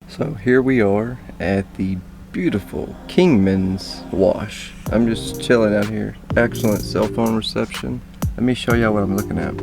So here we are at the beautiful Kingmans wash. I'm just chilling out here. Excellent cell phone reception. Let me show y'all what I'm looking at.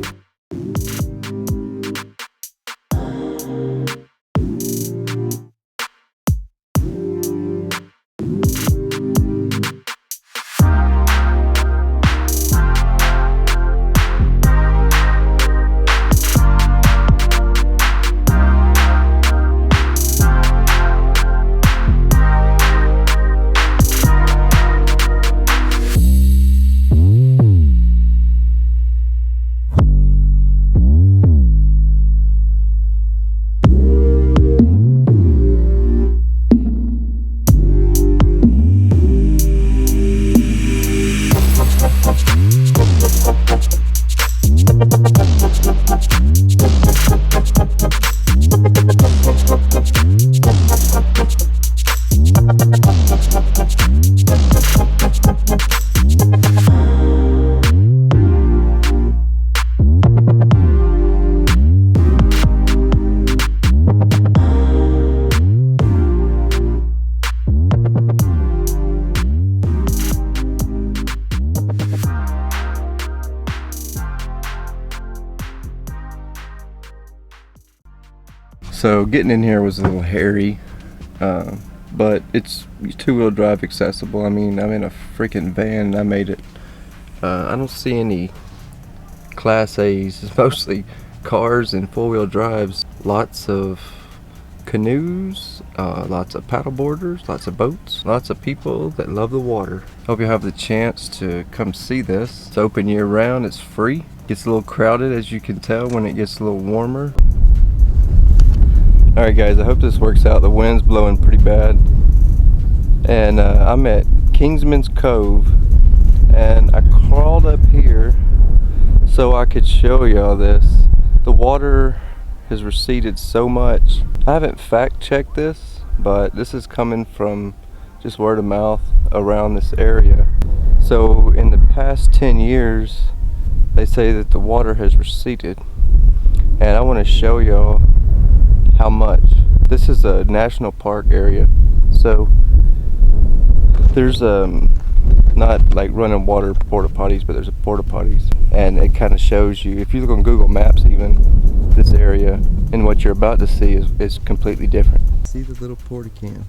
So getting in here was a little hairy, but it's two-wheel drive accessible. I mean, I'm in a freaking van and I made it. I don't see any Class A's. It's mostly cars and four-wheel drives. Lots of canoes, lots of paddleboarders, lots of boats, lots of people that love the water. Hope you have the chance to come see this. It's open year-round. It's free. Gets a little crowded, as you can tell, when it gets a little warmer. Alright guys, I hope this works out. The wind's blowing pretty bad. And I'm at Kingmans Cove. And I crawled up here so I could show y'all this. The water has receded so much. I haven't fact checked this, but this is coming from just word of mouth around this area. So in the past 10 years, they say that the water has receded. And I want to show y'all how much. This is a national park area, so there's not like running water porta potties, but there's a porta potties, and it kind of shows you, if you look on Google Maps even, this area and what you're about to see is completely different. See the little porta can?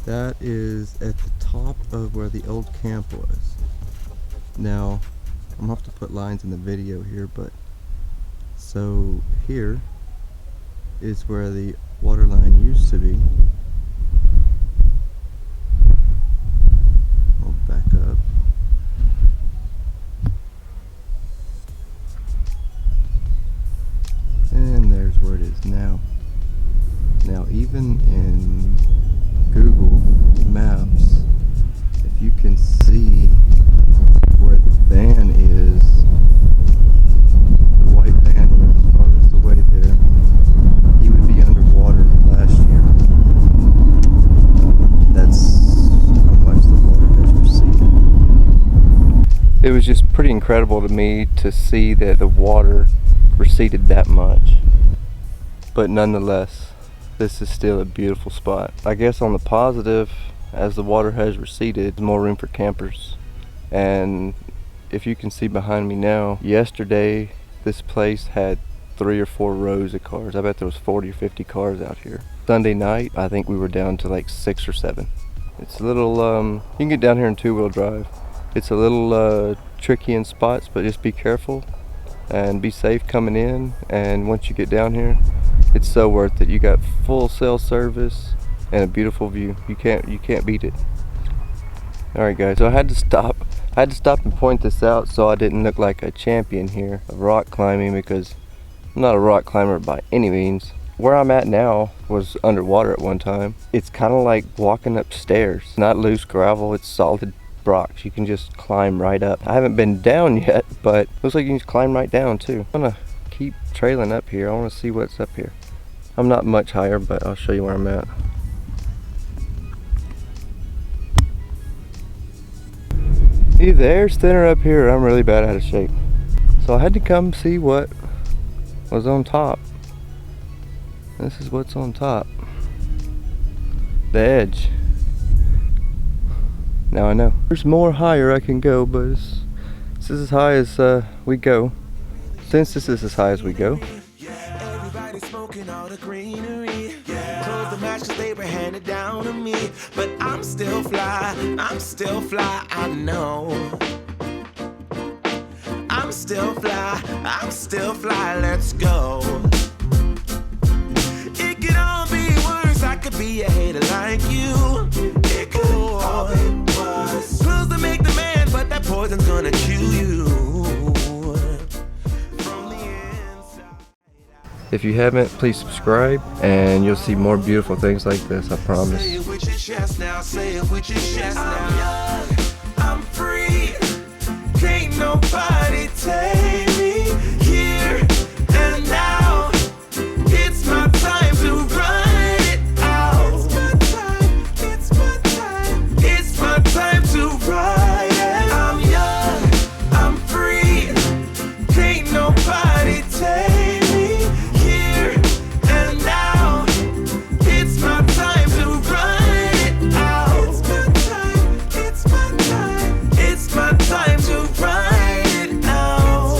That is at the top of where the old camp was. Now I'm gonna have to put lines in the video here, but so here is where the water line used to be. I'll back up. And there's where it is now. Now even in Google Maps, if you can see where the van is, the white van is farthest away there, he would be underwater last year. That's how much the water has receded. It was just pretty incredible to me to see that the water receded that much. But nonetheless, this is still a beautiful spot. I guess on the positive, as the water has receded, there's more room for campers. And if you can see behind me now, yesterday this place had 3 or 4 rows of cars. I bet there was 40 or 50 cars out here. Sunday night, I think we were down to like 6 or 7. It's a little, you can get down here in two-wheel drive. It's a little tricky in spots, but just be careful and be safe coming in. And once you get down here, it's so worth it. You got full cell service and a beautiful view. You can't beat it. Alright guys, so I had to stop and point this out so I didn't look like a champion here of rock climbing, because I'm not a rock climber by any means. Where I'm at now was underwater at one time. It's kind of like walking upstairs. Not loose gravel, it's solid rocks. You can just climb right up. I haven't been down yet, but looks like you can just climb right down too. I'm gonna keep trailing up here. I want to see what's up here. I'm not much higher, but I'll show you where I'm at. Either the air's thinner up here, or I'm really bad out of shape. So I had to come see what was on top. This is what's on top. The edge. Now I know. There's more higher I can go, but this is as high as we go. Since this is as high as we go. Everybody smoking all the greenery. Close the matches, they were handed down to me. But I'm still fly, I know. I'm still fly, let's go. It could all be worse, I could be a hater like you. It could all be worse. Pills to make the man, but that poison's gonna kill you. From the inside. If you haven't, please subscribe and you'll see more beautiful things like this, I promise. Say it with your chest now, say it with your chest now. I'm young, I'm free. Can't nobody take me here and now. It's my time to run it out. It's my time to ride it. I'm young, I'm free. Can't nobody take me here and now. It's my time to run it out. It's my time to ride it out.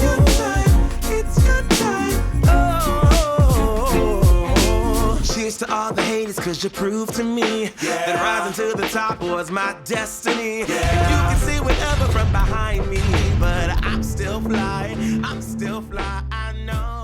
It's your time. Oh, cheers to all the haters, cause you proved to me that rising to the top was my destiny. And you can see whatever from behind me, but I'm still fly, I know.